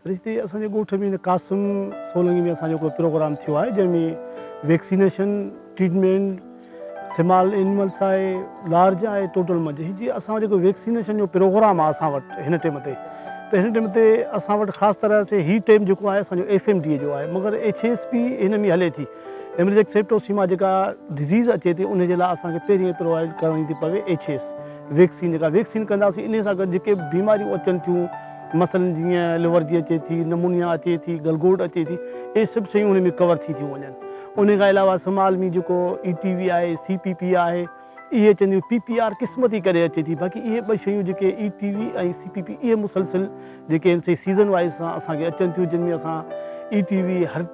रिश्ते असांजे ॻोठ में कासिम सोलंगी में असांजो कोई प्रोग्राम थियो आहे जंहिंमें वैक्सीनेशन ट्रीटमेंट स्मॉल एनिमल्स आहे लार्ज आहे टोटल मंझि जी असां जेको वैक्सीनेशन जो प्रोग्राम आहे असां वटि हिन टाइम ते त हिन टाइम ते असां वटि ख़ासि तरह से ही टाइम जेको आहे असांजो FMD जो आहे मगर HSP हिन में हले थी हेमरेजिक सेप्टोसीमा जेका डिज़ीज़ अचे थी उन जे लाइ असांखे पहिरीं प्रोवाइड करणी थी पवे HS वैक्सीन जेका वैक्सीन कंदासीं इन सां गॾु जेके बीमारियूं अचनि थियूं मसइलनि जीअं लिवर जी अचे थी नमूनिया अचे थी गलगोट अचे थी इहे सभु शयूं उन में कवर थी थियूं वञनि उन खां अलावा स्मॉल में जेको ETV आहे CPP आहे इहे चवंदियूं PPR क़िस्मती करे अचे थी बाक़ी इहे ॿ शयूं जेके ETV ऐं CPP इहे मुसलसिल जेके आहिनि सीज़न वाइज़ सां असांखे अचनि थियूं जिन में असां ETV हर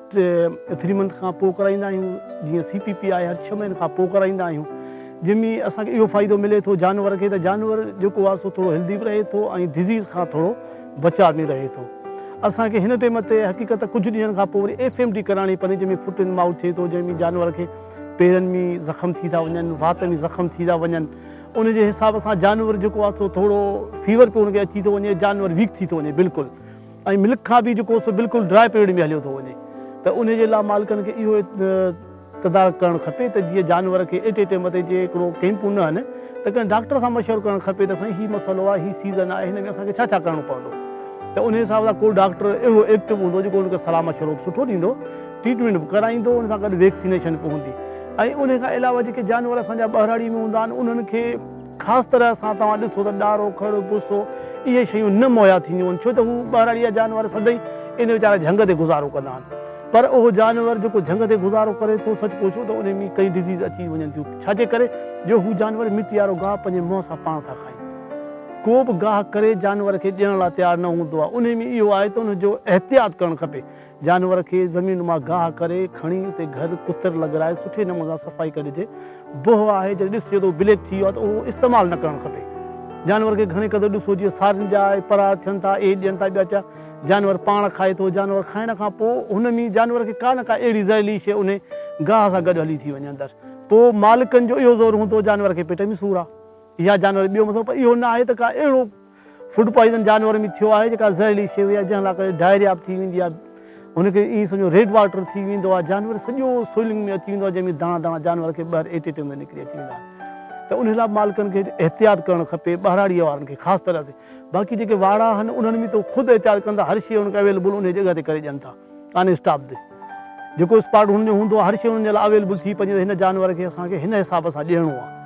3 मंथ खां पोइ कराईंदा आहियूं जीअं CPP आहे हर 6 महीने खां पोइ कराईंदा आहियूं जंहिंमें असांखे इहो फ़ाइदो मिले थो जानवर खे त जानवर जेको आहे सो थोरो हेल्दी बि रहे थो ऐं डिज़ीज़ खां थोरो बचाव में रहे थो असांखे हिन टाइम ते हक़ीक़त कुझु ॾींहंनि खां पोइ वरी FMD कराइणी पवंदी जंहिंमें फुट एंड माउथ थिए थो जंहिंमें जानवर खे पेरनि में ज़ख़्म थी था वञनि वात में ज़ख़्म थी था वञनि उन जे हिसाब सां जानवर जेको आहे सो थोरो फीवर पियो हुनखे अची थो वञे जानवर वीक थी थो वञे बिल्कुलु ऐं मिल्क खां बि जेको सो बिल्कुलु ड्राई पीरियड में हलियो थो वञे त उन जे लाइ मालिकनि खे इहो तदारक करणु खपे त जीअं जानवर खे एटे टाइम ते जे हिकिड़ो कैंपूं न आहिनि त कंहिं डॉक्टर सां मशवरो करणु खपे त साईं हीउ मसइलो आहे हीउ सीज़न आहे हिन में असांखे छा छा करिणो पवंदो त उन हिसाब सां को डॉक्टर अहिड़ो एक्टिव हूंदो जेको हुनखे सलाह मशवरो सुठो ॾींदो ट्रीटमेंट बि कराईंदो उन सां गॾु वैक्सीनेशन बि हूंदी ऐं उन खां अलावा जेके जानवर असांजा ॿाहिराड़ी में हूंदा आहिनि उन्हनि खे ख़ासि तरह सां तव्हां ॾिसो त ॾारो खड़ बुसो इहे शयूं न मुहैया थींदियूं आहिनि छो त हू ॿाहिराड़ी जा जानवर सदाईं इन वीचारा झंग ते गुज़ारो कंदा आहिनि पर उहो जानवर जेको झंग ते गुज़ारो करे थो सच पुछो त उन में कई डिज़ीज़ अची वञनि थियूं छाजे करे जो हू जानवर मिटी वारो गाहु पंहिंजे मुंहं सां पाण था खाइनि को बि गाहु करे जानवर खे ॾियण लाइ तयारु न हूंदो आहे उन में इहो आहे त उनजो एहतियात करणु खपे जानवर खे ज़मीन मां गाहु करे खणी उते घर कुतर लॻाराए सुठे नमूने सां सफ़ाई करिजे बोह आहे जॾहिं ॾिसिजे त ब्लैक थी वियो आहे त उहो इस्तेमालु न करणु खपे जानवर खे घणे क़दुरु ॾिसो जीअं सारियुनि जा परा थियनि था ॾियनि था ॿिया छा जानवर पाण खाए थो जानवर खाइण खां पोइ हुन में जानवर खे का न का अहिड़ी ज़हरीली शइ उन गाह सां गॾु हली थी वञे अंदरि पोइ मालिकनि जो इहो ज़ोर हूंदो जानवर खे पेट में सूरु आहे या जानवर ॿियो मसइलो पर इहो न आहे त का अहिड़ो फूड पॉइज़न जानवर में थियो आहे जेका ज़हरीली शइ हुई आहे जंहिं लाइ करे डायरिया थी वेंदी आहे हुनखे ईअं सम्झो रेड वाटर थी वेंदो आहे जानवर सॼो स्विलिंग में अची वेंदो आहे जंहिंमें दाणा दाणा जानवर खे ॿाहिरि एटे टाइम में निकिरी अची वेंदा आहिनि त उन लाइ मालिकनि खे एहतियात करणु खपे ॿाहिराड़ीअ वारनि खे ख़ासि तरह से बाक़ी जेके वाड़ा आहिनि उन्हनि में त ख़ुदि एहतियात कंदा हर शइ हुनखे अवेलेबल उन जॻह ते करे ॾियनि था कान्हे स्टाफ ते जेको स्पॉट हुनजो हूंदो आहे हर शइ हुन जे लाइ अवेलेबल थी पवंदी हिन जानवर खे असांखे हिन हिसाब सां ॾियणो आहे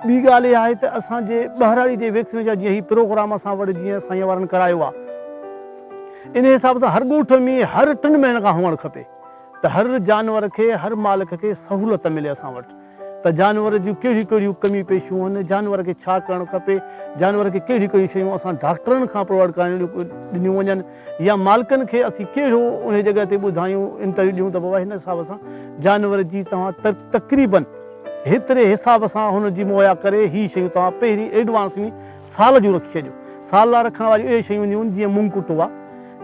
ॿी ॻाल्हि इहा आहे त असांजे ॿाहिराड़ी जे वैक्सीन जा जीअं हीउ प्रोग्राम असां वटि जीअं साईं वारनि करायो आहे इन हिसाब सां हर ॻोठ में हर 3 महीने खां हुअणु खपे त हर जानवर खे हर मालिक खे सहूलियत मिले असां वटि त जानवर जूं कहिड़ियूं कहिड़ियूं कमी पेशियूं आहिनि जानवर खे छा करणु खपे जानवर खे कहिड़ियूं कहिड़ियूं शयूं असां डॉक्टरनि खां प्रोवाइड कराइणियूं ॾिनियूं वञनि या मालिकनि खे असीं कहिड़ो उन जॻह ते ॿुधायूं इंटरव्यू ॾियूं त बाबा हिन हिसाब सां जानवर जी तव्हां तक़रीबन हेतिरे हिसाब सां हुनजी मुहैया करे हीअ शयूं तव्हां पहिरीं एडवांस में साल जूं रखी छॾियो साल लाइ रखण वारियूं इहे शयूं हूंदियूं आहिनि जीअं मूंग कुटो आहे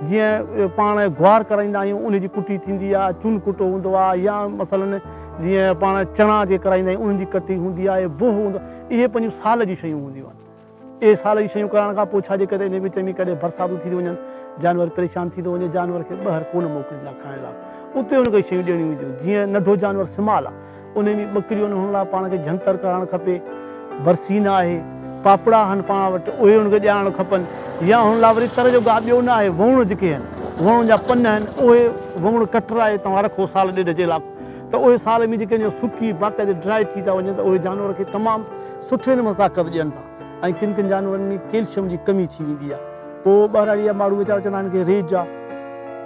जीअं पाण ग्वार कराईंदा आहियूं उनजी कुटी थींदी आहे चून कुटो हूंदो आहे या मसइलनि जीअं पाण चणा जे कराईंदा आहियूं उन्हनि जी कटी हूंदी आहे बोह हूंदो आहे इहे पंहिंजूं साल जी शयूं हूंदियूं आहिनि इहे साल जी शयूं करण खां पोइ छाजे करे इन विच में कॾहिं बरसातूं थी थी वञनि जानवर परेशान थी थो वञे जानवर खे ॿाहिरि कोन मोकिलींदा खाइण लाइ उते हुनखे शयूं ॾियणियूं वेंदियूं जीअं नंढो जानवर स्मॉल आहे उन में ॿकरियूं हुन लाइ पाण खे जंतर करणु खपे बरसीन आहे पापड़ा आहिनि पाण वटि उहे हुनखे ॾियारणु खपनि या हुन लाइ वरी तरह जो ॻाल्हि ॿियो न आहे वण जेके आहिनि वण जा पन आहिनि उहे वण कटराए तव्हां रखो साल ॾेढ जे लाइ त उहे साल में जेके सुकी बाक़ाइदे ड्राई थी था वञनि त उहे जानवर खे तमामु सुठे नमूने ताक़त ॾियनि था ऐं किन किन जानवरनि में कैल्शियम जी कमी थी वेंदी आहे पोइ ॿाहिराड़ी जा माण्हू वीचारा चवंदा आहिनि की रेज आहे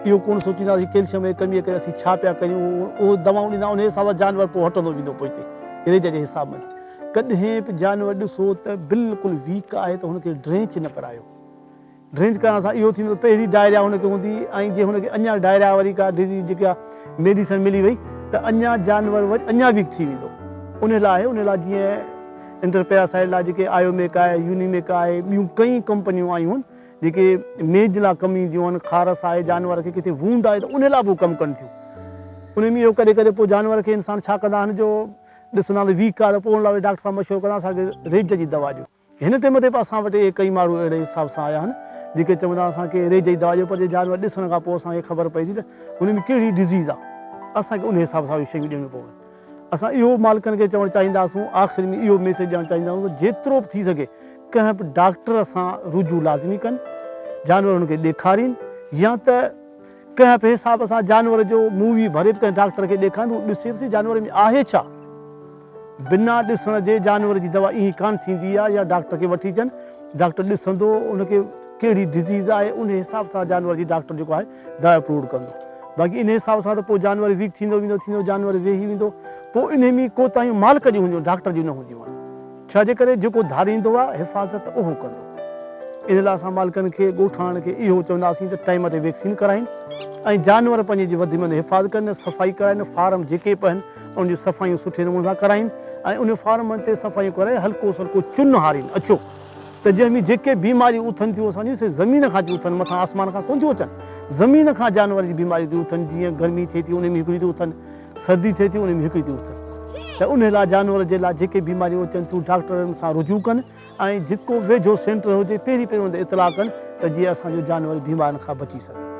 इहो कोन सोचींदासीं कैल्शियम जी कमीअ करे असीं छा पिया कयूं उहो दवाऊं ॾींदा उन हिसाब सां जानवर पोइ हटंदो वेंदो पोइ हिते रेज जे हिसाब में कॾहिं बि जानवर ॾिसो त बिल्कुलु वीक आहे त हुनखे ड्रेंच न करायो ड्रेंच करण सां इहो थींदो पहिरीं डायरिया हुनखे हूंदी ऐं जे हुनखे अञा डायरिया वारी का डिज़ीज़ जेका मेडिसन मिली वई त अञा जानवर वरी अञा वीक थी वेंदो उन लाइ जीअं इंटरपैरासाइड लाइ जेके आयोमेक आहे यूनिमेक आहे ॿियूं कई कंपनियूं आयूं आहिनि जेके मेज लाइ कमु ईंदियूं आहिनि खारस आहे जानवर खे किथे वूंड आहे त उन लाइ बि कमु कनि थियूं उन में इहो कॾहिं कॾहिं पोइ जानवर खे इंसान छा कंदा आहिनि जो ॾिसंदा वीक आहे त पोइ उन लाइ डॉक्टर सां मशवरो कंदा असांखे रेज जी दवा ॾियो हिन टाइम ते बि असां वटि कई माण्हू अहिड़े हिसाब सां आया आहिनि जेके चवंदा असांखे रेज जी दवा जो पर जानवर ॾिसण खां पोइ असांखे ख़बर पए थी त हुन में कहिड़ी डिज़ीज़ आहे असांखे उन हिसाब सां शयूं ॾियणियूं पवनि असां इहो मालिकनि खे चवणु चाहींदासूं आख़िर में इहो मैसेज ॾियणु चाहींदासूं त जेतिरो बि थी सघे कंहिं बि डॉक्टर सां रुजू लाज़मी कनि जानवरनि खे ॾेखारीनि या त कंहिं बि हिसाब सां जानवर जो मूवी भरे कंहिं डॉक्टर खे ॾेखारीनि उहो ॾिसे त जानवर में आहे छा बिना ॾिसण जे जानवर जी दवा ईअं कान थींदी आहे या डॉक्टर खे वठी अचनि डॉक्टर ॾिसंदो उनखे कहिड़ी डिज़ीज़ आहे उन हिसाब सां जानवर जी डॉक्टर जेको आहे दवा अप्रूव कंदो बाक़ी इन हिसाब सां त पोइ जानवर वीक थींदो वेंदो जानवर वेही वेंदो पोइ इन में कोताहियूं मालिक जूं हूंदियूं डॉक्टर जूं न हूंदियूं आहिनि छाजे करे जेको धारींदो आहे हिफ़ाज़त उहो कंदो इन लाइ असां मालिकनि खे ॻोठाण खे इहो चवंदासीं त टाइम ते वैक्सीन कराइनि ऐं जानवर पंहिंजी वधि में वधि हिफ़ाज़त कनि सफ़ाई कराइनि फार्म जेके बि आहिनि उन जूं सफ़ाइयूं सुठे नमूने सां कराइनि ऐं उन फार्मनि ते सफ़ाइयूं कराए हल्को सल्को चुन हारीनि अछो त जंहिंमें जेके बीमारियूं उथनि थियूं असांजियूं से ज़मीन खां थियूं उथनि मथां आसमान खां कोन थियूं अचनि ज़मीन खां जानवर जी बीमारियूं थियूं उथनि जीअं गर्मी थिए थी उन में हिकिड़ी थियूं उथनि सर्दी थिए थी उन में हिकिड़ी थियूं उथनि त उन लाइ जानवर जे लाइ जेके बीमारियूं अचनि थियूं डॉक्टरनि सां रुजू कनि ऐं जेको वेझो सेंटर हुजे पहिरीं हुन ते इतलाह कनि त जीअं असांजो जानवर बीमारियुनि खां बची सघे